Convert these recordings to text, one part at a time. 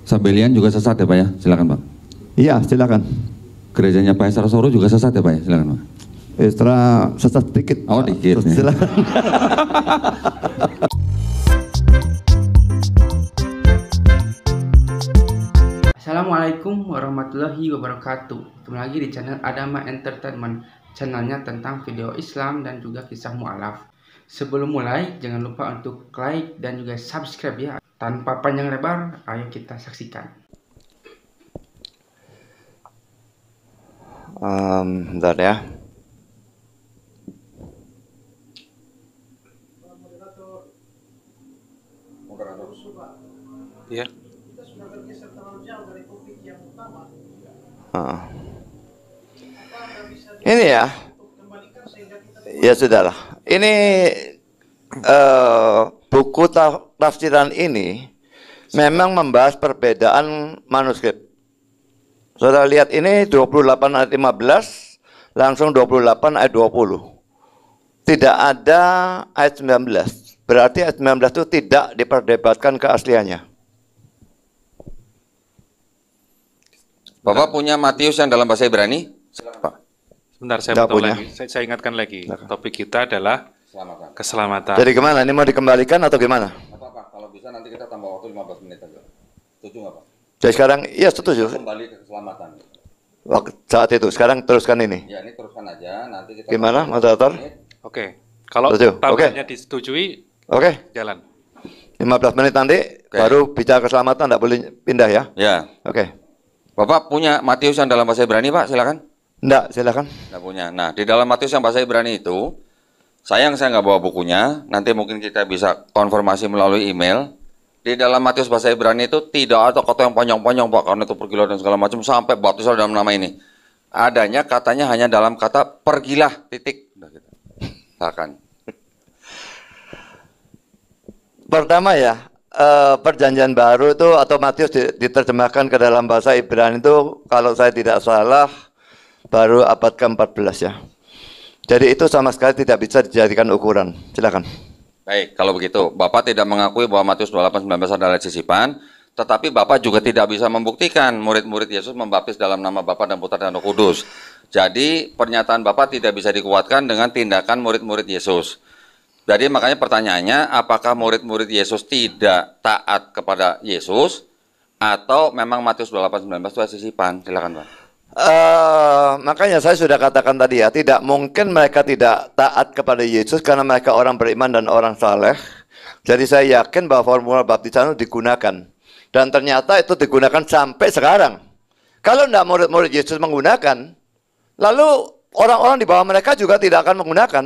Sabelian juga sesat ya Pak ya? Silakan Pak. Iya, silakan. Gerejanya Pak Esra Soro juga sesat ya Pak ya? Silakan Pak. Esra sesat dikit. Oh dikit. Silakan. Assalamualaikum warahmatullahi wabarakatuh. Kembali lagi di channel Adama Entertainment, channelnya tentang video Islam dan juga kisah mu'alaf. Sebelum mulai, jangan lupa untuk like dan juga subscribe ya. Tanpa panjang lebar, ayo kita saksikan. Bentar ya. Iya. Ini ya. Ya sudahlah. Ini buku tafsiran ini memang membahas perbedaan manuskrip. Saudara lihat ini 28 ayat 15, langsung 28 ayat 20. Tidak ada ayat 19. Berarti ayat 19 itu tidak diperdebatkan keasliannya. Bapak punya Matius yang dalam bahasa Ibrani? Silakan Pak. Sebentar, saya Nggak potong punya. lagi. Saya ingatkan lagi. Topik kita adalah keselamatan. Jadi gimana? Ini mau dikembalikan atau gimana? Apa Pak? Kalau bisa nanti kita tambah waktu 15 menit aja. Setuju nggak Pak? Jadi sekarang, iya setuju. Kembali ke keselamatan. Waktu saat itu, sekarang teruskan ini. Ya ini teruskan aja. Nanti kita. Gimana, moderator? Oke. Kalau Setuju. tambahannya disetujui, Oke, jalan. 15 menit nanti baru bicara keselamatan, tidak boleh pindah ya. Ya. Oke. Bapak punya Matius yang dalam bahasa Ibrani Pak? Silakan. Enggak, silakan. Nggak punya. Nah, di dalam Matius yang bahasa Ibrani itu, sayang saya nggak bawa bukunya. Nanti mungkin kita bisa konfirmasi melalui email. Di dalam Matius bahasa Ibrani itu tidak ada kata yang panjang-panjang Pak, karena itu pergilah dan segala macam sampai baptislah dalam nama ini. Adanya katanya hanya dalam kata pergilah titik. Udah gitu. Silakan. Pertama ya, perjanjian baru itu atau Matius diterjemahkan ke dalam bahasa Ibrani itu kalau saya tidak salah baru abad ke-14 ya. Jadi itu sama sekali tidak bisa dijadikan ukuran. Silakan. Baik, kalau begitu, Bapak tidak mengakui bahwa Matius 28:19 adalah sisipan, tetapi Bapak juga tidak bisa membuktikan murid-murid Yesus membaptis dalam nama Bapa dan Putra dan Roh Kudus. Jadi, pernyataan Bapak tidak bisa dikuatkan dengan tindakan murid-murid Yesus. Jadi, makanya pertanyaannya, apakah murid-murid Yesus tidak taat kepada Yesus, atau memang Matius 28:19 itu sisipan? Silakan, Pak. Makanya saya sudah katakan tadi ya, tidak mungkin mereka tidak taat kepada Yesus karena mereka orang beriman dan orang saleh. Jadi saya yakin bahwa formula baptisan itu digunakan. Dan ternyata itu digunakan sampai sekarang. Kalau tidak murid-murid Yesus menggunakan, lalu orang-orang di bawah mereka juga tidak akan menggunakan.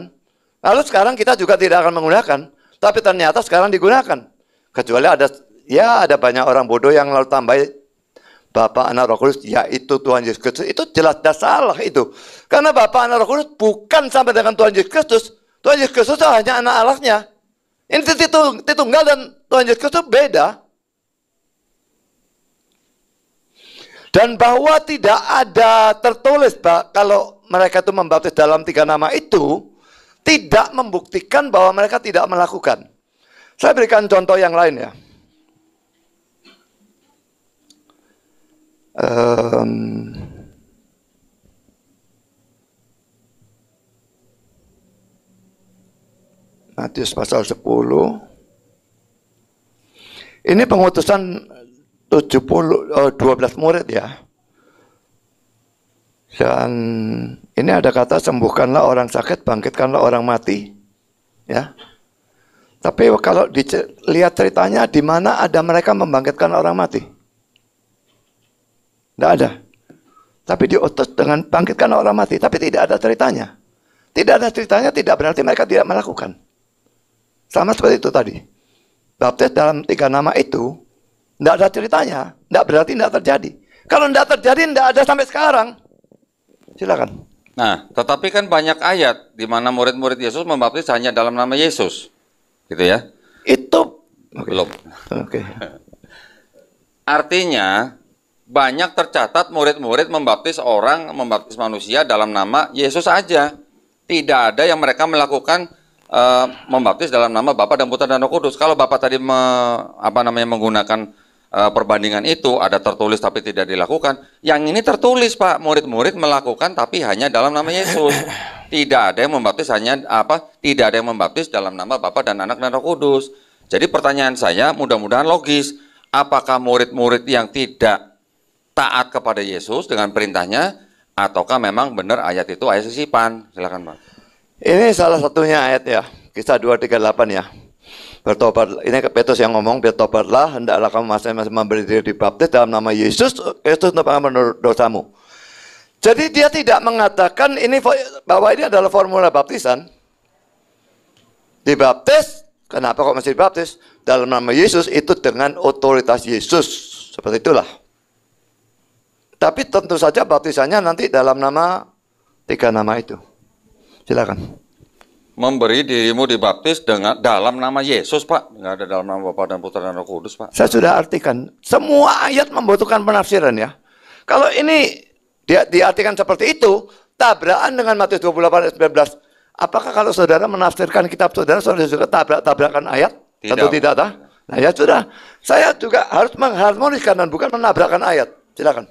Lalu sekarang kita juga tidak akan menggunakan. Tapi ternyata sekarang digunakan. Kecuali ada banyak orang bodoh yang lalu tambah Bapa, Anak, Roh Kudus, yaitu Tuhan Yesus Kristus. Itu jelas salah itu. Karena Bapa, Anak, Roh Kudus bukan sampai dengan Tuhan Yesus Kristus. Tuhan Yesus Kristus itu hanya anak Allahnya. Ini Tritunggal dan Tuhan Yesus Kristus beda. Dan bahwa tidak ada tertulis kalau mereka itu membaptis dalam 3 nama itu, tidak membuktikan bahwa mereka tidak melakukan. Saya berikan contoh yang lain ya. Matius pasal 10. Ini pengutusan 12 murid ya. Dan ini ada kata sembuhkanlah orang sakit, bangkitkanlah orang mati. Ya. Tapi kalau dilihat ceritanya di mana ada mereka membangkitkan orang mati? Tidak ada. Tapi diutus dengan bangkitkan orang mati. Tapi tidak ada ceritanya. Tidak ada ceritanya tidak berarti mereka tidak melakukan. Sama seperti itu tadi. Baptis dalam 3 nama itu, tidak ada ceritanya. Tidak berarti tidak terjadi. Kalau tidak terjadi, tidak ada sampai sekarang. Silakan. Nah, tetapi kan banyak ayat di mana murid-murid Yesus membaptis hanya dalam nama Yesus. Gitu ya? Itu. Belum. Oke. Artinya, banyak tercatat murid-murid membaptis manusia dalam nama Yesus saja. Tidak ada yang mereka melakukan membaptis dalam nama Bapa dan Putra dan Roh Kudus. Kalau Bapak tadi menggunakan perbandingan itu ada tertulis tapi tidak dilakukan. Yang ini tertulis Pak, murid-murid melakukan tapi hanya dalam nama Yesus. Tidak ada yang membaptis tidak ada yang membaptis dalam nama Bapa dan Anak dan Roh Kudus. Jadi pertanyaan saya mudah-mudahan logis. Apakah murid-murid yang tidak taat kepada Yesus dengan perintahnya, ataukah memang benar ayat itu ayat sisipan? Silakan Pak. Ini salah satunya ayat ya, Kisah 2:38 ya. Bertobat, ini Petrus yang ngomong, bertobatlah, hendaklah kamu masing-masing memberi diri dibaptis dalam nama Yesus Kristus untuk pengampunan dosamu. Jadi dia tidak mengatakan ini bahwa ini adalah formula baptisan. Dibaptis, kenapa kok masih dibaptis? Dalam nama Yesus itu dengan otoritas Yesus, seperti itulah. Tapi tentu saja baptisannya nanti dalam nama 3 nama itu. Silakan. Memberi dirimu dibaptis dalam nama Yesus, Pak. Nggak ada dalam nama Bapa dan Putra dan Roh Kudus, Pak. Saya sudah artikan. Semua ayat membutuhkan penafsiran ya. Kalau ini diartikan seperti itu, tabrakan dengan Matius 28 ayat 19. Apakah kalau saudara menafsirkan kitab saudara juga tabrakan ayat? Tidak. Tentu tidak. Nah ya sudah. Saya juga harus mengharmoniskan dan bukan menabrakkan ayat. Silakan.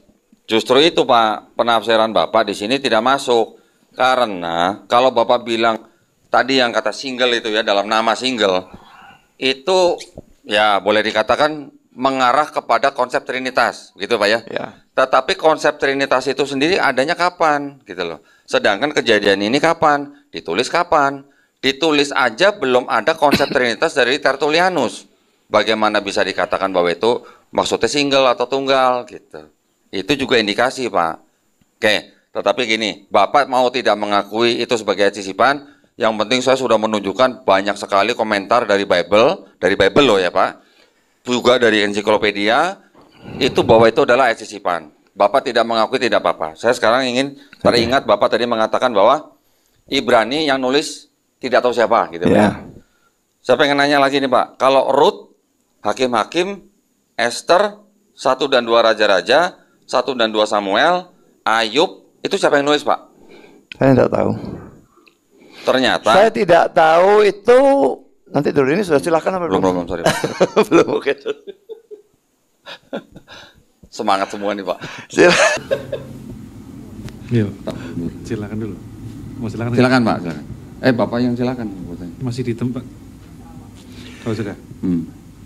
Justru itu, Pak. Penafsiran Bapak di sini tidak masuk. Karena kalau Bapak bilang tadi yang kata single itu ya, dalam nama single, itu ya boleh dikatakan mengarah kepada konsep Trinitas, gitu Pak ya. Ya. Tetapi konsep Trinitas itu sendiri adanya kapan, gitu loh. Sedangkan kejadian ini kapan? Ditulis kapan? Ditulis aja belum ada konsep Trinitas dari Tertullianus. Bagaimana bisa dikatakan bahwa itu maksudnya single atau tunggal, gitu. Itu juga indikasi, Pak. Oke, tetapi gini, Bapak mau tidak mengakui itu sebagai ayat sisipan, yang penting saya sudah menunjukkan banyak sekali komentar dari Bible loh ya Pak, juga dari ensiklopedia, itu bahwa itu adalah ayat sisipan. Bapak tidak mengakui tidak apa-apa. Saya sekarang ingin teringat Bapak tadi mengatakan bahwa Ibrani yang nulis tidak tahu siapa gitu Ya. Pak. Saya pengen nanya lagi nih Pak, kalau Rut, Hakim-Hakim, Esther, 1 dan 2 Raja-Raja, 1 dan 2 Samuel, Ayub, itu siapa yang nulis Pak? Saya tidak tahu. Ternyata Saya tidak tahu itu. Nanti dulu ini sudah silakan apa belum sorry Pak. belum oke. Semangat semua nih Pak. Silakan. Iya, silakan dulu. Mau silakan? Silakan Pak, silakan. Bapak yang silakan. Masih di tempat. Oh sudah.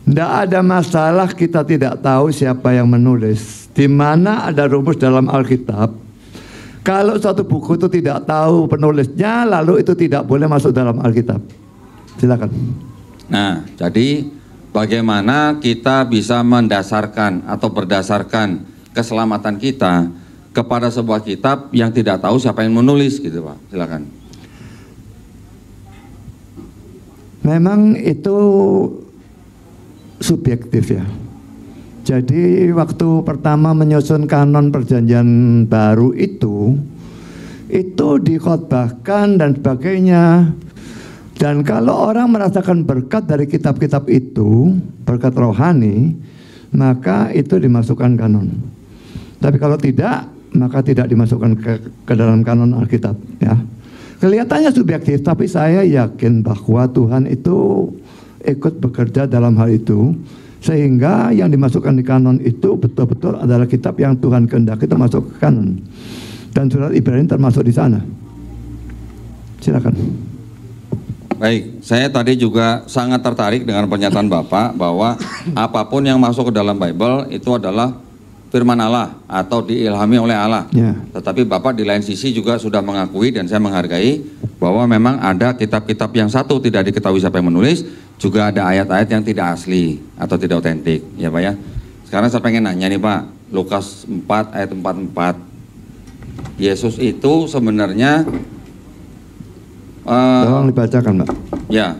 Tidak ada masalah kita tidak tahu siapa yang menulis. Di mana ada rumus dalam Alkitab. Kalau suatu buku itu tidak tahu penulisnya, lalu itu tidak boleh masuk dalam Alkitab. Silakan. Nah, jadi bagaimana kita bisa mendasarkan atau berdasarkan keselamatan kita kepada sebuah kitab yang tidak tahu siapa yang menulis gitu Pak. Silakan. Memang itu subjektif ya. Jadi waktu pertama menyusun kanon perjanjian baru itu dikhotbahkan dan sebagainya. Dan kalau orang merasakan berkat dari kitab-kitab itu, berkat rohani, maka itu dimasukkan kanon. Tapi kalau tidak, maka tidak dimasukkan ke dalam kanon Alkitab ya. Kelihatannya subjektif, tapi saya yakin bahwa Tuhan itu ikut bekerja dalam hal itu. Sehingga yang dimasukkan di kanon itu betul-betul adalah kitab yang Tuhan kehendaki itu masuk ke kanon. Dan surat Ibrani termasuk di sana. Silakan. Baik, saya tadi juga sangat tertarik dengan pernyataan Bapak bahwa apapun yang masuk ke dalam Bible itu adalah firman Allah atau diilhami oleh Allah. Ya. Tetapi Bapak di lain sisi juga sudah mengakui dan saya menghargai bahwa memang ada kitab-kitab yang satu tidak diketahui siapa yang menulis, juga ada ayat-ayat yang tidak asli atau tidak otentik, ya Pak ya. Sekarang saya pengen nanya nih Pak, Lukas 4 ayat 44. Yesus itu sebenarnya Tolong dibacakan Pak. ya,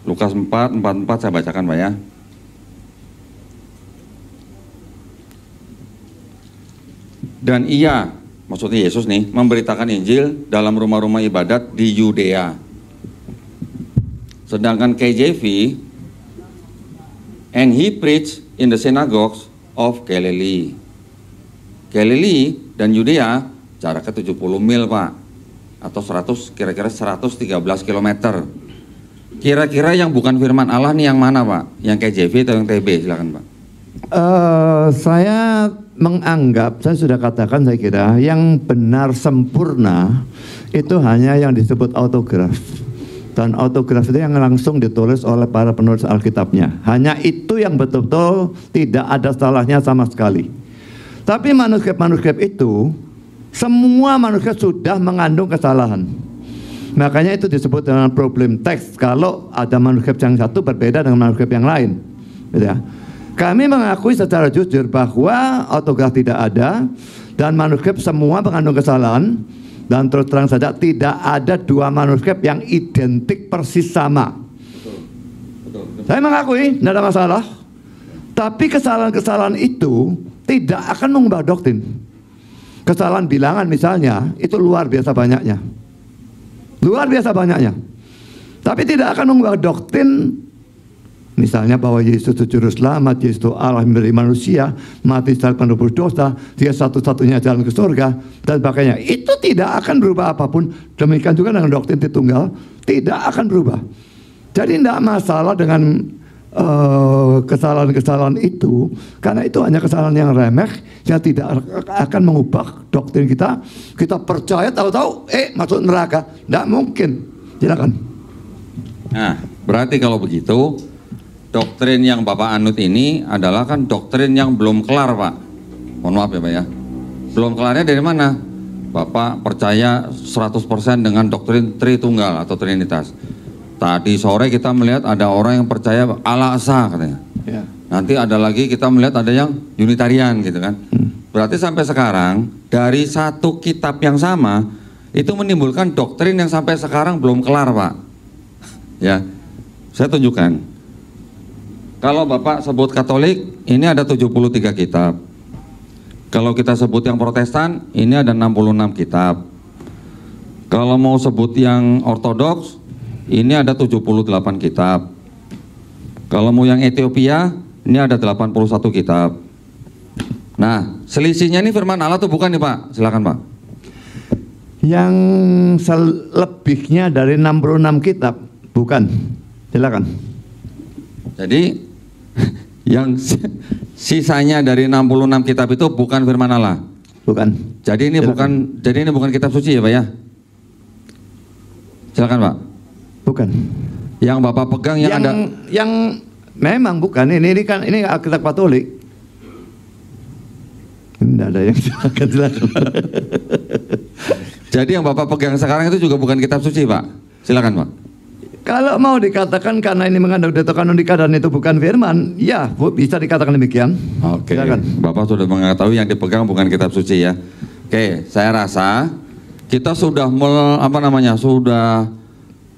Lukas 4:44 saya bacakan Pak ya. Dan ia, maksudnya Yesus nih, memberitakan Injil dalam rumah-rumah ibadat di Yudea. Sedangkan KJV, and he preached in the synagogues of Galilee. Galilee dan Yudea jaraknya 70 mil Pak, atau kira-kira 113 km. Kira-kira yang bukan firman Allah nih yang mana Pak? Yang KJV atau yang TB? Silakan Pak. Saya menganggap, saya sudah katakan saya kira yang benar sempurna itu hanya yang disebut autograf. Dan autograf itu yang langsung ditulis oleh para penulis Alkitabnya. Hanya itu yang betul-betul tidak ada salahnya sama sekali. Tapi manuskrip-manuskrip itu, semua manuskrip sudah mengandung kesalahan. Makanya itu disebut dengan problem teks. Kalau ada manuskrip yang satu berbeda dengan manuskrip yang lain, gitu ya. Kami mengakui secara jujur bahwa autograf tidak ada dan manuskrip semua mengandung kesalahan. Dan terus terang saja tidak ada dua manuskrip yang identik persis sama. Betul. Saya mengakui tidak ada masalah. Tapi kesalahan-kesalahan itu tidak akan mengubah doktrin. Kesalahan bilangan misalnya itu luar biasa banyaknya. Luar biasa banyaknya. Tapi tidak akan mengubah doktrin. Misalnya bahwa Yesus itu juru selamat, Yesus itu Allah menjadi manusia, mati secara penebus dosa, dia satu-satunya jalan ke surga, dan sebagainya. Itu tidak akan berubah apapun. Demikian juga dengan doktrin Tritunggal, tidak akan berubah. Jadi tidak masalah dengan kesalahan-kesalahan itu, karena itu hanya kesalahan yang remeh, yang tidak akan mengubah doktrin kita. Kita percaya tahu-tahu, masuk neraka. Tidak mungkin. Silakan. Nah, berarti kalau begitu, doktrin yang Bapak anut ini adalah kan doktrin yang belum kelar, Pak. Mohon maaf ya, Pak ya. Belum kelarnya dari mana? Bapak percaya 100% dengan doktrin Tritunggal atau Trinitas. Tadi sore kita melihat ada orang yang percaya Al-Aqsa katanya. Ya. Nanti ada lagi kita melihat ada yang Unitarian gitu kan. Berarti sampai sekarang dari satu kitab yang sama itu menimbulkan doktrin yang sampai sekarang belum kelar, Pak. Ya. Saya tunjukkan. Kalau Bapak sebut Katolik, ini ada 73 kitab. Kalau kita sebut yang Protestan, ini ada 66 kitab. Kalau mau sebut yang Ortodoks, ini ada 78 kitab. Kalau mau yang Ethiopia, ini ada 81 kitab. Nah, selisihnya ini firman Allah tuh bukan nih Pak? Silakan Pak. Yang selebihnya dari 66 kitab, bukan. Silakan. Jadi yang sisanya dari 66 kitab itu bukan firman Allah. Bukan. Jadi ini bukan kitab suci ya, Pak ya? Silakan, Pak. Bukan. Yang Bapak pegang yang memang bukan. Ini kan ini Alkitab Katolik. Tidak ada yang silakan. Jadi yang Bapak pegang sekarang itu juga bukan kitab suci, Pak. Silakan, Pak. Kalau mau dikatakan karena ini mengandung data kanonika dan itu bukan firman, ya bisa dikatakan demikian. Oke. Bapak sudah mengetahui yang dipegang bukan kitab suci ya. Oke, saya rasa kita sudah sudah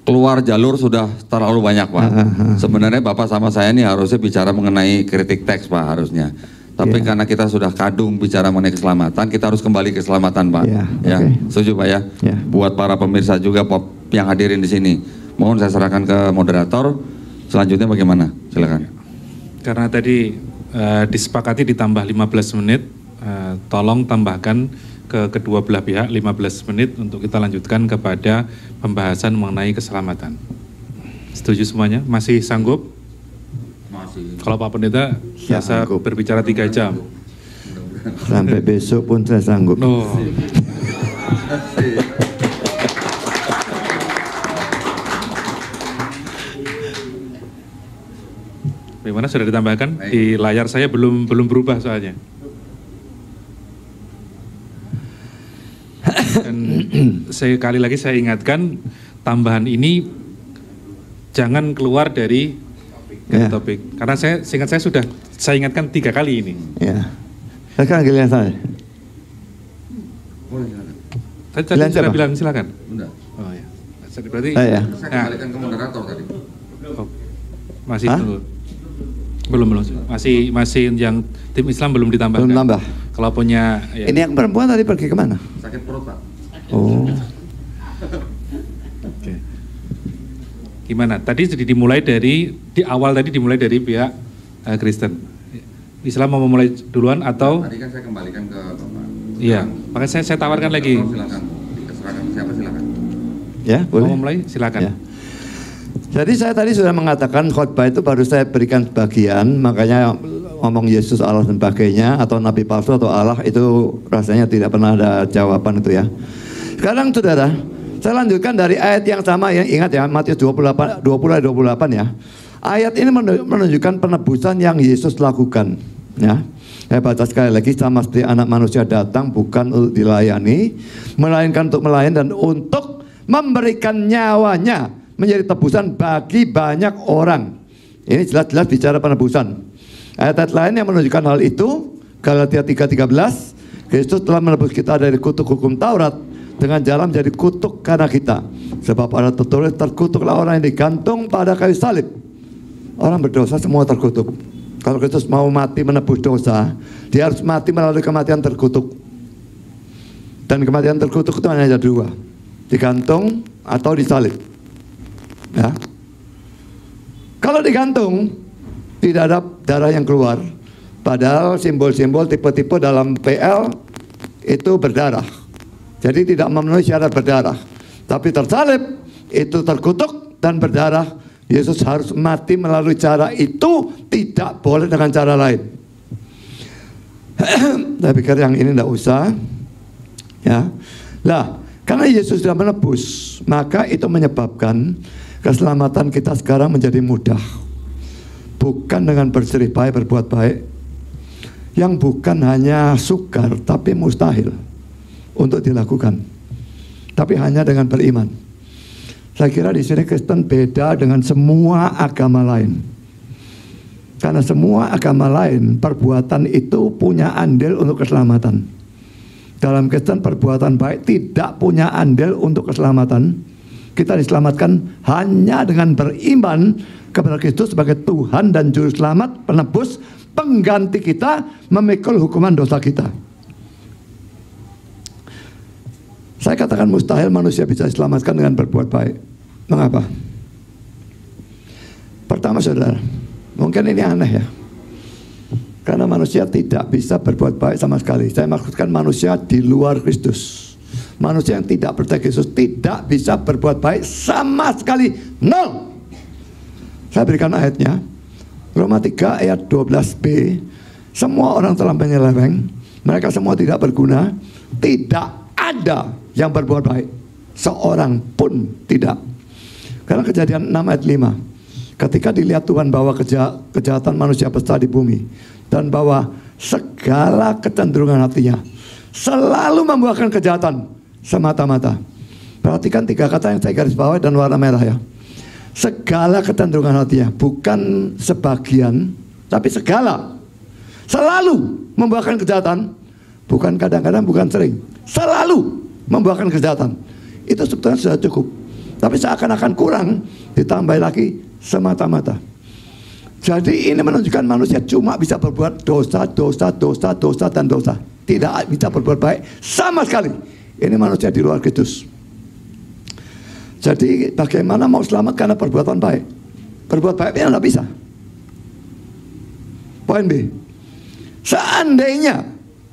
keluar jalur sudah terlalu banyak, Pak. Sebenarnya Bapak sama saya ini harusnya bicara mengenai kritik teks, Pak, harusnya. Tapi karena kita sudah kadung bicara mengenai keselamatan, kita harus kembali ke keselamatan, Pak. Ya, setuju, Pak ya? Buat para pemirsa juga yang hadirin di sini. Mohon saya serahkan ke moderator. Selanjutnya bagaimana? Silakan. Karena tadi disepakati ditambah 15 menit, tolong tambahkan ke kedua belah pihak 15 menit untuk kita lanjutkan kepada pembahasan mengenai keselamatan. Setuju semuanya? Masih sanggup? Masih. Kalau Pak Pendeta biasa berbicara 3 jam. Sampai besok pun saya sanggup. Oh. Bagaimana, sudah ditambahkan? Baik. Di layar saya belum berubah soalnya. Dan sekali lagi saya ingatkan, tambahan ini jangan keluar dari topik. Karena seingat saya sudah saya ingatkan 3 kali ini. Ya. Sekarang giliran saya. Boleh silakan. Tadi sudah bilang silakan. Bunda. Oh ya. Berarti saya kembalikan ke moderator tadi. Oh, masih dulu. Belum. Masih yang tim Islam belum ditambahkan. Belum tambah. Kalau punya ya. Ini yang perempuan tadi pergi kemana? Sakit perut, Pak. Oh. Oke. Gimana? Tadi dimulai dari dimulai dari pihak Kristen. Islam mau memulai duluan atau? Tadi kan saya kembalikan ke Bapak. Iya. Makanya saya tawarkan lagi. Silakan. Siapa silakan. Ya, boleh. Mau mulai? Silakan. Ya. Jadi saya tadi sudah mengatakan khotbah itu baru saya berikan sebagian, makanya ngomong Yesus Allah dan sebagainya, atau nabi palsu atau Allah, itu rasanya tidak pernah ada jawaban itu ya. Sekarang saudara, saya lanjutkan dari ayat yang sama ya, ingat ya, Matius 20 28 ya. Ayat ini menunjukkan penebusan yang Yesus lakukan ya. Saya baca sekali lagi, sama seperti anak manusia datang bukan untuk dilayani, melainkan untuk melayani dan untuk memberikan nyawanya menjadi tebusan bagi banyak orang. Ini jelas-jelas bicara penebusan. Ayat-ayat lain yang menunjukkan hal itu, Galatia 3:13, Kristus telah menebus kita dari kutuk hukum Taurat dengan jalan menjadi kutuk karena kita. Sebab ada tertulis, terkutuklah orang yang digantung pada kayu salib. Orang berdosa semua terkutuk. Kalau Kristus mau mati menebus dosa, dia harus mati melalui kematian terkutuk. Dan kematian terkutuk itu hanya ada dua, digantung atau disalib ya. Kalau digantung, tidak ada darah yang keluar. Padahal simbol-simbol tipe-tipe dalam PL itu berdarah. Jadi tidak memenuhi syarat berdarah. Tapi tersalib, itu terkutuk dan berdarah. Yesus harus mati melalui cara itu, tidak boleh dengan cara lain. Saya pikir yang ini tidak usah ya. Lah, karena Yesus sudah menebus, maka itu menyebabkan keselamatan kita sekarang menjadi mudah. Bukan dengan berserih baik, berbuat baik, yang bukan hanya sukar tapi mustahil untuk dilakukan, tapi hanya dengan beriman. Saya kira di sini Kristen beda dengan semua agama lain. Karena semua agama lain, perbuatan itu punya andil untuk keselamatan. Dalam Kristen, perbuatan baik tidak punya andil untuk keselamatan. Kita diselamatkan hanya dengan beriman kepada Kristus sebagai Tuhan dan Juru Selamat, penebus, pengganti kita, memikul hukuman dosa kita. Saya katakan mustahil manusia bisa diselamatkan dengan berbuat baik. Mengapa? Pertama saudara, mungkin ini aneh ya, karena manusia tidak bisa berbuat baik sama sekali. Saya maksudkan manusia di luar Kristus. Manusia yang tidak percaya Kristus tidak bisa berbuat baik sama sekali. No. Saya berikan ayatnya, Roma 3 ayat 12b. Semua orang telah menyeleweng, mereka semua tidak berguna, tidak ada yang berbuat baik, seorang pun tidak. Karena Kejadian 6 ayat 5, ketika dilihat Tuhan bahwa kejahatan manusia besar di bumi, dan bahwa segala kecenderungan hatinya selalu membuahkan kejahatan semata-mata. Perhatikan tiga kata yang saya garis bawahi dan warna merah ya. Segala kecenderungan hatinya, bukan sebagian, tapi segala. Selalu membuahkan kejahatan, bukan kadang-kadang, bukan sering, selalu membuahkan kejahatan. Itu sebetulnya sudah cukup. Tapi seakan-akan kurang, ditambah lagi semata-mata. Jadi ini menunjukkan manusia cuma bisa berbuat dosa, dan dosa. Tidak bisa berbuat baik sama sekali. Ini manusia di luar Kristus. Jadi bagaimana mau selamat karena perbuatan baik? Berbuat baiknya tidak bisa. Poin B, seandainya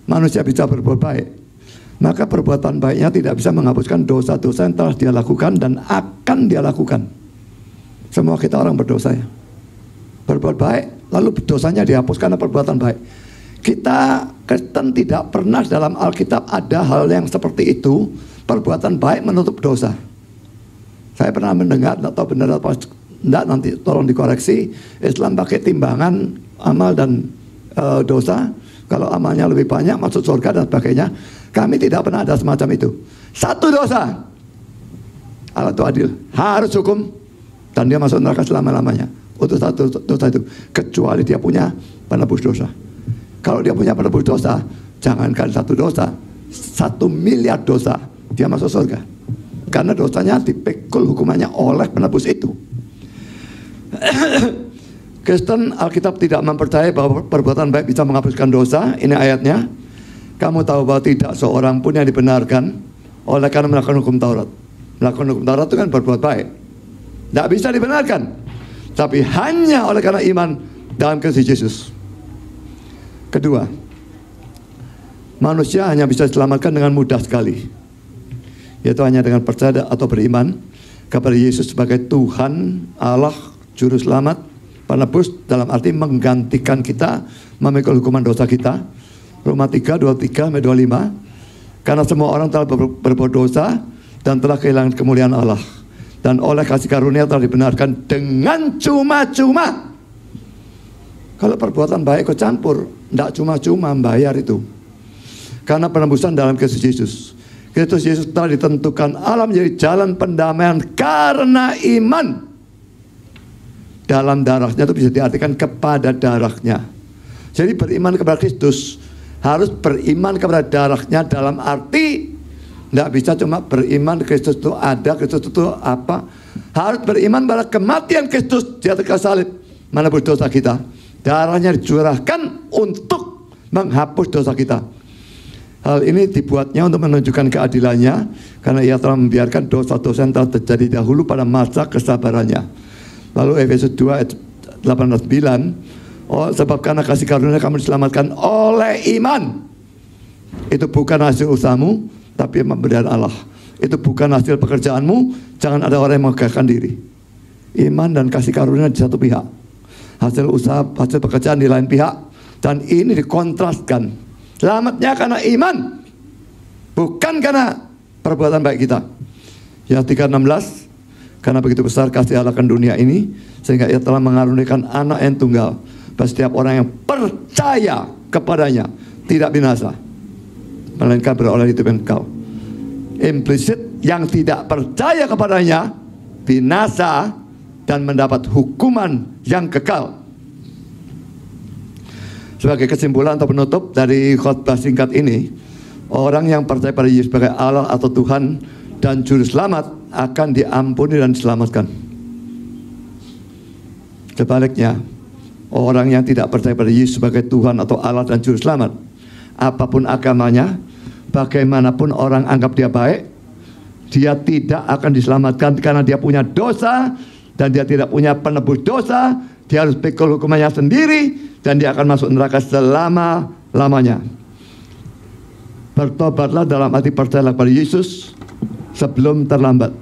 manusia bisa berbuat baik, maka perbuatan baiknya tidak bisa menghapuskan dosa-dosa yang telah dia lakukan dan akan dia lakukan. Semua kita orang berdosa ya. Berbuat baik, lalu dosanya dihapus karena perbuatan baik. Kita Kristen tidak pernah dalam Alkitab ada hal yang seperti itu. Perbuatan baik menutup dosa. Saya pernah mendengar, tidak tahu benar atau tidak, nanti tolong dikoreksi. Islam pakai timbangan amal dan dosa. Kalau amalnya lebih banyak masuk surga dan sebagainya. Kami tidak pernah ada semacam itu. Satu dosa, Allah itu adil, harus hukum, dan dia masuk neraka selama-lamanya untuk satu dosa itu, kecuali dia punya penebus dosa. Kalau dia punya penebus dosa, jangankan satu dosa, 1 miliar dosa, dia masuk surga. Karena dosanya dipikul hukumannya oleh penebus itu. Kristen Alkitab tidak mempercayai bahwa perbuatan baik bisa menghapuskan dosa. Ini ayatnya. Kamu tahu bahwa tidak seorang pun yang dibenarkan oleh karena melakukan hukum Taurat. Melakukan hukum Taurat itu kan berbuat baik. Tidak bisa dibenarkan. Tapi hanya oleh karena iman dalam Kristus Yesus. Kedua, manusia hanya bisa diselamatkan dengan mudah sekali, yaitu hanya dengan percaya atau beriman kepada Yesus sebagai Tuhan, Allah, Juru Selamat, Penebus dalam arti menggantikan kita, memikul hukuman dosa kita. Roma 3, 23, 25. Karena semua orang telah berbuat dosa dan telah kehilangan kemuliaan Allah. Dan oleh kasih karunia telah dibenarkan dengan cuma-cuma. Kalau perbuatan baik kok campur, tidak cuma-cuma bayar itu. Karena penebusan dalam Kristus Yesus. Kristus Yesus telah ditentukan Allah menjadi jalan pendamaian karena iman. Dalam darahnya itu bisa diartikan kepada darahnya. Jadi beriman kepada Kristus harus beriman kepada darahnya dalam arti tidak bisa cuma beriman Kristus itu ada, Kristus itu apa. Harus beriman pada kematian Kristus di atas kayu salib menebus dosa kita. Darahnya dicurahkan untuk menghapus dosa kita. Hal ini dibuatnya untuk menunjukkan keadilannya karena ia telah membiarkan dosa-dosa yang telah terjadi dahulu pada masa kesabarannya. Lalu Efesus 2 ayat 8-9, sebab karena kasih karunia kamu diselamatkan oleh iman. Itu bukan hasil usahamu, tapi pemberian Allah. Itu bukan hasil pekerjaanmu, jangan ada orang yang menggagahkan diri. Iman dan kasih karunia di satu pihak, hasil usaha, hasil pekerjaan di lain pihak. Dan ini dikontraskan. Selamatnya karena iman, bukan karena perbuatan baik kita. Ya 3:16, karena begitu besar kasih Allah akan dunia ini, sehingga ia telah mengaruniakan anak yang tunggal, bagi setiap orang yang percaya kepadanya tidak binasa, melainkan beroleh hidup yang kekal. Implisit yang tidak percaya kepadanya binasa dan mendapat hukuman yang kekal. Sebagai kesimpulan atau penutup dari khotbah singkat ini, orang yang percaya pada Yesus sebagai Allah atau Tuhan dan Juru Selamat akan diampuni dan diselamatkan. Sebaliknya, orang yang tidak percaya pada Yesus sebagai Tuhan atau Allah dan Juru Selamat, apapun agamanya, bagaimanapun orang anggap dia baik, dia tidak akan diselamatkan karena dia punya dosa dan dia tidak punya penebus dosa. Dia harus pikul hukumannya sendiri dan dia akan masuk neraka selama-lamanya. Bertobatlah dalam arti percayalah pada Yesus sebelum terlambat.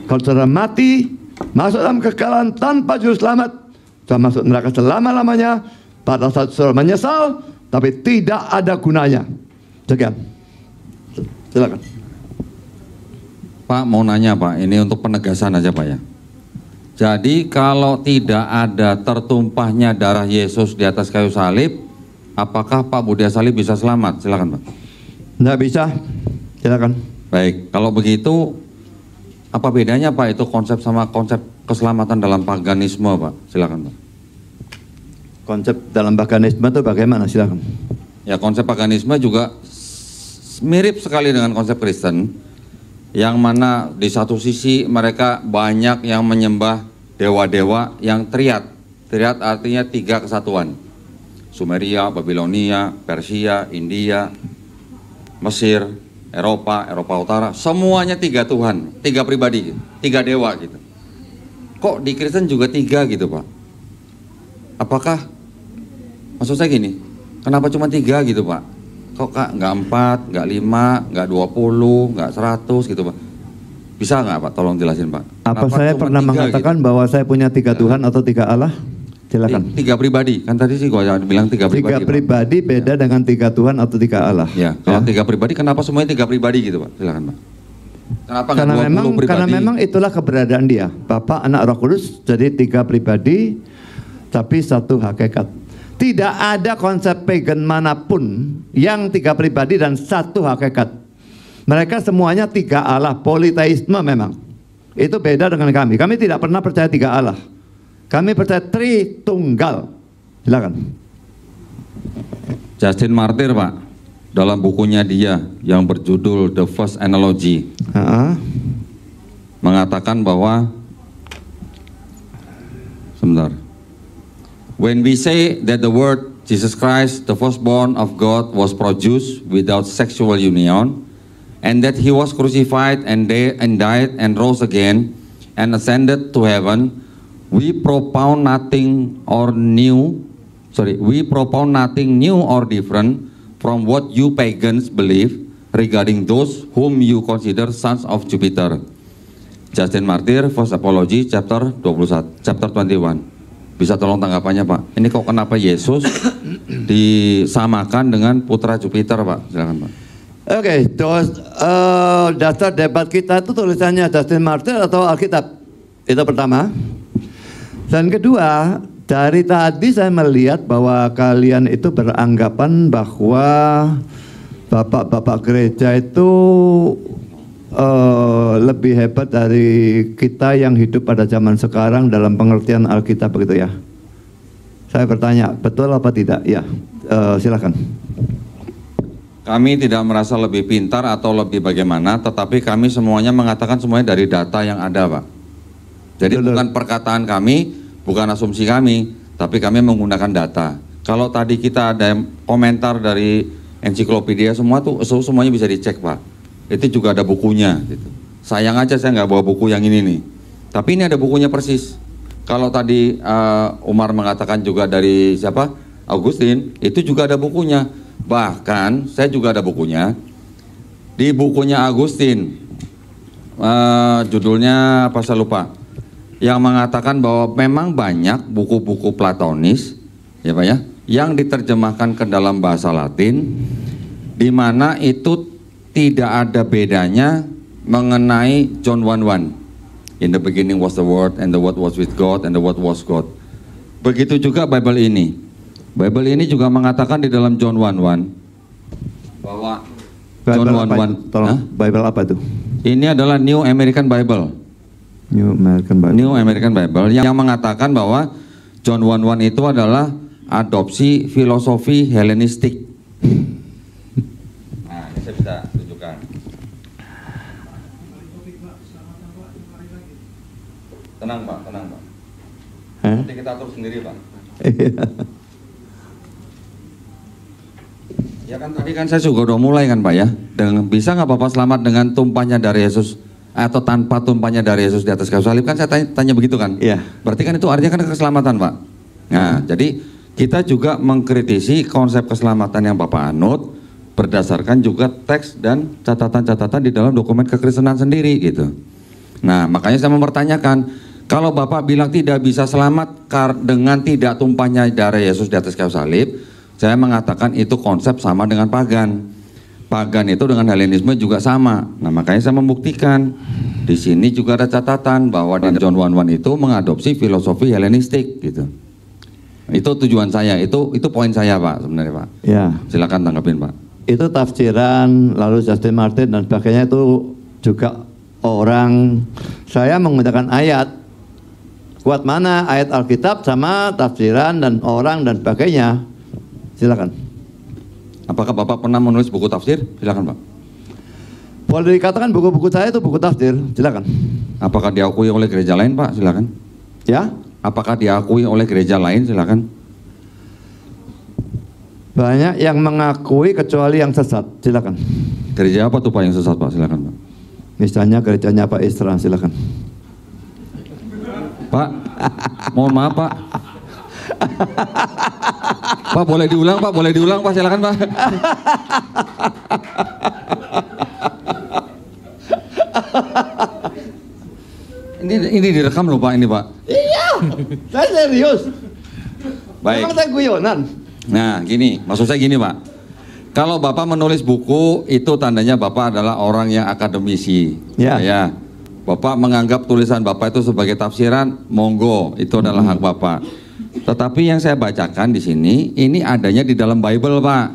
Kalau saudara mati, masuk dalam kekalahan tanpa juru selamat, sudah masuk neraka selama-lamanya. Pada saat saudara menyesal, tapi tidak ada gunanya. Sekian. Silakan. Pak mau nanya Pak, ini untuk penegasan aja Pak ya. Jadi kalau tidak ada tertumpahnya darah Yesus di atas kayu salib, apakah Pak Budia Salib bisa selamat? Silakan Pak. Tidak bisa. Silakan. Baik, kalau begitu apa bedanya Pak itu konsep sama konsep keselamatan dalam paganisme Pak? Silakan Pak. Konsep dalam paganisme itu bagaimana? Silakan. Ya konsep paganisme juga mirip sekali dengan konsep Kristen, yang mana di satu sisi mereka banyak yang menyembah dewa-dewa yang triad. Triad artinya 3 kesatuan. Sumeria, Babilonia, Persia, India, Mesir, Eropa Utara, semuanya 3 Tuhan, 3 pribadi, 3 dewa gitu. Kok di Kristen juga 3 gitu Pak? Apakah, maksud saya gini, kenapa cuma 3 gitu Pak? Kok Kak nggak 4, nggak 5, nggak 20, nggak 100 gitu Pak? Bisa nggak Pak? Tolong jelasin Pak. Apa kenapa saya pernah 3 mengatakan gitu? bahwa saya punya 3 Tuhan atau 3 Allah? Silakan. 3 pribadi, kan tadi sih gua bilang 3 pribadi. 3 pribadi beda dengan 3 Tuhan atau 3 Allah. Ya, kalau 3 pribadi kenapa semuanya 3 pribadi gitu Pak? Silakan Pak. Kenapa nggak 20 pribadi? Karena memang itulah keberadaan dia. Bapa, Anak, Roh Kudus, jadi 3 pribadi tapi 1 hakikat. Tidak ada konsep pagan manapun yang 3 pribadi dan 1 hakikat. Mereka semuanya 3 Allah, politeisme memang. Itu beda dengan kami. Kami tidak pernah percaya 3 Allah. Kami percaya Tritunggal. Silakan. Justin Martyr Pak, dalam bukunya dia yang berjudul The First Analogy, mengatakan bahwa, sebentar, when we say that the word Jesus Christ, the firstborn of God, was produced without sexual union, and that he was crucified and died and rose again and ascended to heaven, we propound nothing new or different from what you pagans believe regarding those whom you consider sons of Jupiter. Justin Martyr, First Apology, chapter 21. Bisa tolong tanggapannya Pak. Ini kok kenapa Yesus disamakan dengan putra Jupiter Pak? Silakan Pak. Oke, terus dasar debat kita itu tulisannya Justin Martyr atau Alkitab? Itu pertama. Dan kedua, dari tadi saya melihat bahwa kalian itu beranggapan bahwa bapak-bapak gereja itu lebih hebat dari kita yang hidup pada zaman sekarang dalam pengertian Alkitab begitu ya. Saya bertanya, betul apa tidak? Ya, silakan. Kami tidak merasa lebih pintar atau lebih bagaimana, tetapi kami semuanya mengatakan semuanya dari data yang ada Pak. Jadi Betul. bukan perkataan kami, bukan asumsi kami, tapi kami menggunakan data. Kalau tadi kita ada komentar dari ensiklopedia semua tuh semuanya bisa dicek Pak. Itu juga ada bukunya gitu. Sayang aja saya nggak bawa buku yang ini nih. Tapi ini ada bukunya persis. Kalau tadi Umar mengatakan juga dari siapa? Augustine, itu juga ada bukunya. Bahkan saya juga ada bukunya. Di bukunya Augustine, judulnya apa saya lupa. Yang mengatakan bahwa memang banyak buku-buku Platonis, ya Pak ya, yang diterjemahkan ke dalam bahasa Latin, di mana itu tidak ada bedanya mengenai John 1:1. In the beginning was the Word, and the Word was with God, and the Word was God. Begitu juga Bible ini. Bible ini juga mengatakan di dalam John 1:1 bahwa John 1:1. Tolong, Bible apa itu? Ini adalah New American Bible. New American Bible. New American Bible yang mengatakan bahwa John 1:1 itu adalah adopsi filosofi Helenistik. Nah, ini saya bisa tunjukkan. Tenang Pak, tenang Pak. Nanti kita atur sendiri Pak. Ya kan tadi kan saya juga udah mulai kan Pak ya. Dengan bisa nggak Bapak selamat dengan tumpahnya dari Yesus atau tanpa tumpahnya dari Yesus di atas kayu salib, kan saya tanya begitu kan? Iya. Berarti kan itu artinya kan keselamatan Pak. Nah, jadi kita juga mengkritisi konsep keselamatan yang Bapak anut berdasarkan juga teks dan catatan-catatan di dalam dokumen kekristenan sendiri gitu. Nah, makanya saya mempertanyakan, kalau Bapak bilang tidak bisa selamat dengan tidak tumpahnya darah Yesus di atas kayu salib, saya mengatakan itu konsep sama dengan pagan. Pagan itu dengan Helenisme juga sama. Nah, makanya saya membuktikan di sini juga ada catatan bahwa di John 1:1 itu mengadopsi filosofi Helenistik gitu. Itu tujuan saya, itu poin saya Pak sebenarnya Pak. Ya. Silakan tanggapin Pak. Itu tafsiran, lalu Justin Martin dan sebagainya itu juga orang. Saya menggunakan ayat. Kuat mana ayat Alkitab sama tafsiran dan orang dan sebagainya. Silakan. Apakah Bapak pernah menulis buku tafsir? Silakan Pak. Boleh dikatakan buku-buku saya itu buku tafsir. Silakan. Apakah diakui oleh gereja lain Pak? Silakan. Ya. Apakah diakui oleh gereja lain? Silakan. Banyak yang mengakui kecuali yang sesat. Silakan. Gereja apa tuh Pak yang sesat Pak? Silakan Pak. Misalnya gerejanya Pak Isra. Silakan. Pak, mohon maaf Pak. Pak boleh diulang Pak, boleh diulang Pak, silakan Pak. Ini direkam loh Pak, ini Pak. Iya, saya serius. Baik. Memang saya guyonan. Nah gini, maksud saya gini Pak. Kalau Bapak menulis buku, itu tandanya Bapak adalah orang yang akademisi. Ya. Ya. Bapak menganggap tulisan Bapak itu sebagai tafsiran, monggo, itu adalah hak Bapak. Tetapi yang saya bacakan di sini, ini adanya di dalam Bible Pak.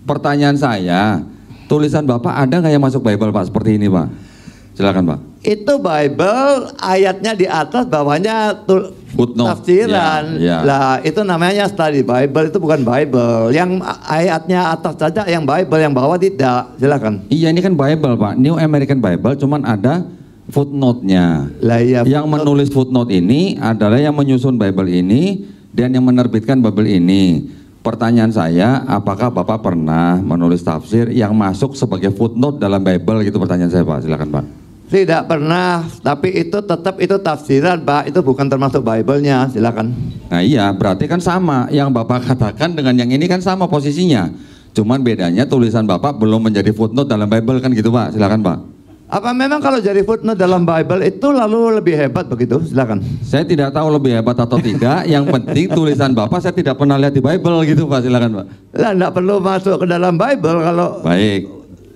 Pertanyaan saya, tulisan Bapak ada nggak yang masuk Bible Pak seperti ini Pak? Silakan Pak. Itu Bible, ayatnya di atas, bawahnya Footnote. tafsiran. Ya, ya. Lah itu namanya study Bible, itu bukan Bible. Yang ayatnya atas saja yang Bible, yang bawah tidak. Silakan. Iya ini kan Bible Pak, New American Bible, cuman ada footnote-nya. Lah iya, Yang menulis footnote ini adalah yang menyusun Bible ini dan yang menerbitkan Bible ini. Pertanyaan saya, apakah Bapak pernah menulis tafsir yang masuk sebagai footnote dalam Bible gitu, pertanyaan saya Pak, silakan Pak. Tidak pernah, tapi itu tetap itu tafsiran Pak, itu bukan termasuk Bible-nya. Silakan. Nah iya, berarti kan sama, yang Bapak katakan dengan yang ini kan sama posisinya. Cuman bedanya tulisan Bapak belum menjadi footnote dalam Bible kan gitu Pak, silakan Pak. Apa memang kalau jadi footnote dalam Bible itu lalu lebih hebat begitu? Silakan. Saya tidak tahu lebih hebat atau tidak. Yang penting tulisan Bapak saya tidak pernah lihat di Bible gitu Pak. Silakan Pak. Lah, enggak perlu masuk ke dalam Bible kalau. Baik.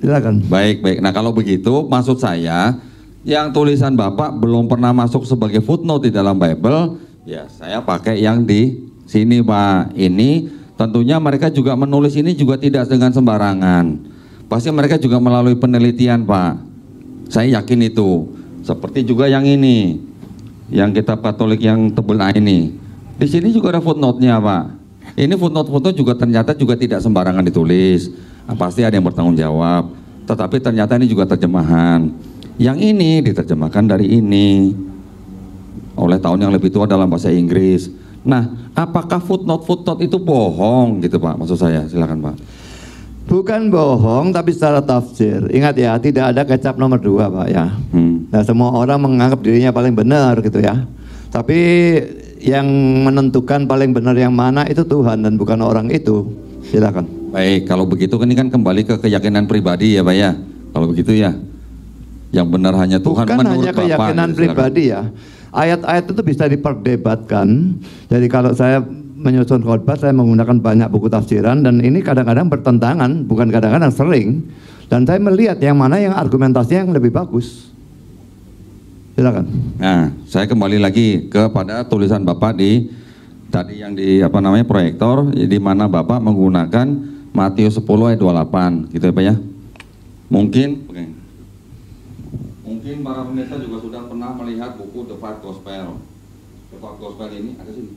Silakan. Baik. Nah kalau begitu maksud saya yang tulisan Bapak belum pernah masuk sebagai footnote di dalam Bible, ya saya pakai yang di sini Pak. Ini tentunya mereka juga menulis ini juga tidak dengan sembarangan. Pasti mereka juga melalui penelitian Pak. Saya yakin itu. Seperti juga yang ini, yang kitab Katolik yang tebel ini. Di sini juga ada footnote-nya Pak. Ini footnote-footnote juga ternyata juga tidak sembarangan ditulis. Pasti ada yang bertanggung jawab. Tetapi ternyata ini juga terjemahan. Yang ini diterjemahkan dari ini oleh tahun yang lebih tua dalam bahasa Inggris. Nah, apakah footnote-footnote itu bohong gitu Pak? Maksud saya, silakan Pak. Bukan bohong, tapi secara tafsir. Ingat ya, tidak ada kecap nomor 2 Pak ya. Nah, semua orang menganggap dirinya paling benar gitu ya. Tapi yang menentukan paling benar yang mana itu Tuhan dan bukan orang itu. Silakan. Baik, kalau begitu ini kan kembali ke keyakinan pribadi ya Pak ya. Kalau begitu ya, yang benar hanya Tuhan Bukan menurut hanya Bapak. keyakinan Silakan. pribadi ya. Ayat-ayat itu bisa diperdebatkan. Jadi kalau saya menyusun khotbah, saya menggunakan banyak buku tafsiran dan ini kadang-kadang bertentangan, bukan kadang-kadang, sering. Dan saya melihat yang mana yang argumentasinya yang lebih bagus. Silakan. Nah, saya kembali lagi kepada tulisan Bapak di tadi yang di proyektor, di mana Bapak menggunakan Matius 10 ayat 28, gitu ya Pak ya. Mungkin para pemirsa juga sudah pernah melihat buku The Five Gospel. The Five Gospel ini ada sini.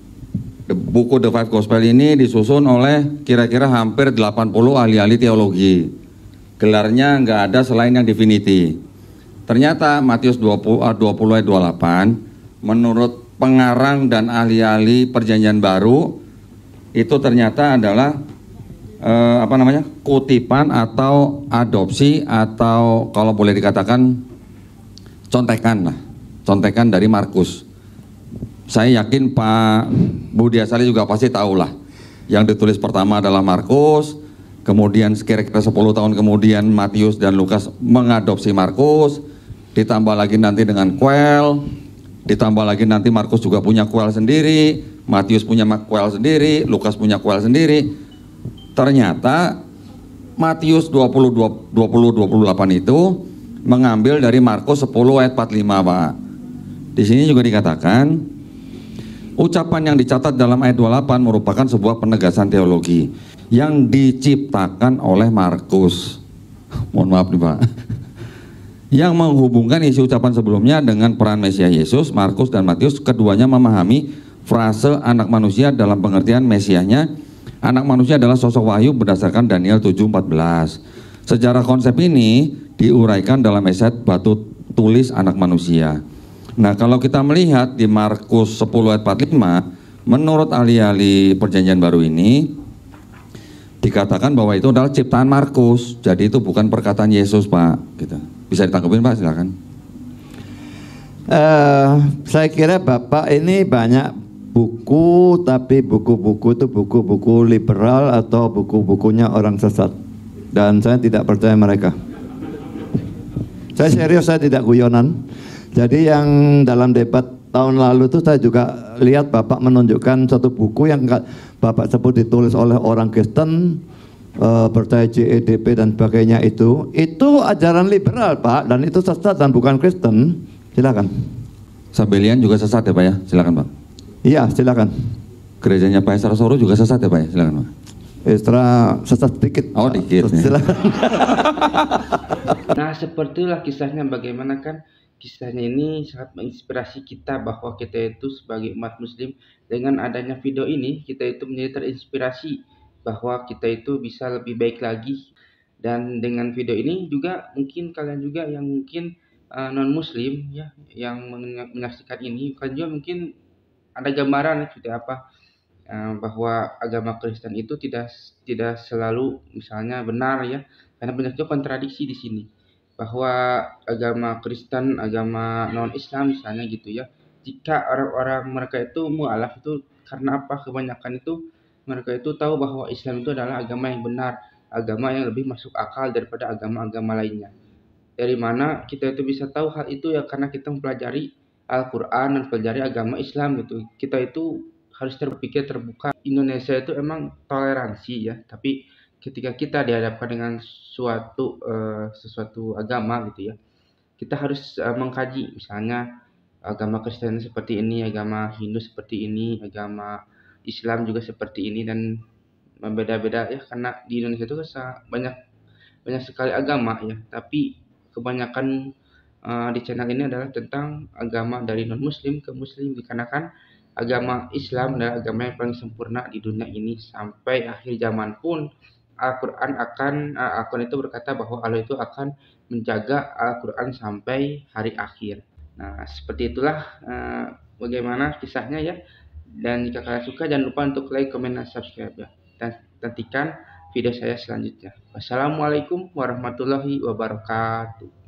Buku The Five Gospel ini disusun oleh kira-kira hampir 80 ahli-ahli teologi. Gelarnya nggak ada selain yang Divinity. Ternyata Matius 20 ayat 28 menurut pengarang dan ahli-ahli Perjanjian Baru itu ternyata adalah kutipan atau adopsi atau kalau boleh dikatakan contekan dari Markus. Saya yakin Pak Budi Asali juga pasti tahu lah. Yang ditulis pertama adalah Markus, kemudian kira-kira 10 tahun kemudian Matius dan Lukas mengadopsi Markus, ditambah lagi nanti dengan Quail, ditambah lagi nanti Markus juga punya Quail sendiri, Matius punya Quail sendiri, Lukas punya Quail sendiri. Ternyata Matius 20-28 itu mengambil dari Markus 10 ayat 45 Pak. Di sini juga dikatakan ucapan yang dicatat dalam ayat 28 merupakan sebuah penegasan teologi yang diciptakan oleh Markus. Mohon maaf nih Pak. Yang menghubungkan isi ucapan sebelumnya dengan peran Mesias Yesus, Markus dan Matius, keduanya memahami frase anak manusia dalam pengertian Mesiasnya. Anak manusia adalah sosok wahyu berdasarkan Daniel 7:14. Sejarah konsep ini diuraikan dalam esai batu tulis anak manusia. Nah, kalau kita melihat di Markus 10 ayat 45, menurut ahli-ahli Perjanjian Baru ini dikatakan bahwa itu adalah ciptaan Markus. Jadi itu bukan perkataan Yesus, Pak. Gitu. Bisa ditanggapin, Pak? Silakan. Saya kira Bapak ini banyak buku, tapi buku-buku itu buku-buku liberal atau buku-bukunya orang sesat. Dan saya tidak percaya mereka. Saya serius, saya tidak guyonan. Jadi yang dalam debat tahun lalu itu saya juga lihat Bapak menunjukkan satu buku yang Bapak sebut ditulis oleh orang Kristen, percaya JEDP dan sebagainya itu ajaran liberal Pak, dan itu sesat dan bukan Kristen. Silakan. Sabelian juga sesat ya Pak ya? Silakan Pak. Iya silakan. Gerejanya Pak Esra Soro juga sesat ya Pak ya? Silakan Pak. Esra sesat dikit. Oh dikit. Silakan. Nah, sepertilah kisahnya, bagaimana kan kisahnya ini sangat menginspirasi kita bahwa kita itu sebagai umat muslim, dengan adanya video ini kita itu menjadi terinspirasi bahwa kita itu bisa lebih baik lagi. Dan dengan video ini juga mungkin kalian juga yang mungkin non muslim ya, yang menyaksikan ini, kalian juga mungkin ada gambaran seperti apa bahwa agama Kristen itu tidak selalu misalnya benar ya, karena banyak juga kontradiksi di sini, bahwa agama Kristen, agama non Islam misalnya gitu ya, jika orang-orang mereka itu mualaf itu karena apa, kebanyakan itu mereka itu tahu bahwa Islam itu adalah agama yang benar, agama yang lebih masuk akal daripada agama-agama lainnya. Dari mana kita itu bisa tahu hal itu ya karena kita mempelajari Al-Quran dan pelajari agama Islam gitu. Kita itu harus terpikir terbuka. Indonesia itu emang toleransi ya, tapi ketika kita dihadapkan dengan sesuatu agama gitu ya, kita harus mengkaji misalnya agama Kristen seperti ini, agama Hindu seperti ini, agama Islam juga seperti ini dan berbeda-beda ya karena di Indonesia itu banyak banyak sekali agama ya, tapi kebanyakan di channel ini adalah tentang agama dari non-muslim ke muslim dikarenakan agama Islam adalah agama yang paling sempurna di dunia ini sampai akhir zaman pun Al-Quran itu berkata bahwa Allah itu akan menjaga Al-Quran sampai hari akhir. Nah, seperti itulah bagaimana kisahnya ya. Dan jika kalian suka jangan lupa untuk like, comment, dan subscribe ya. Dan nantikan video saya selanjutnya. Wassalamualaikum warahmatullahi wabarakatuh.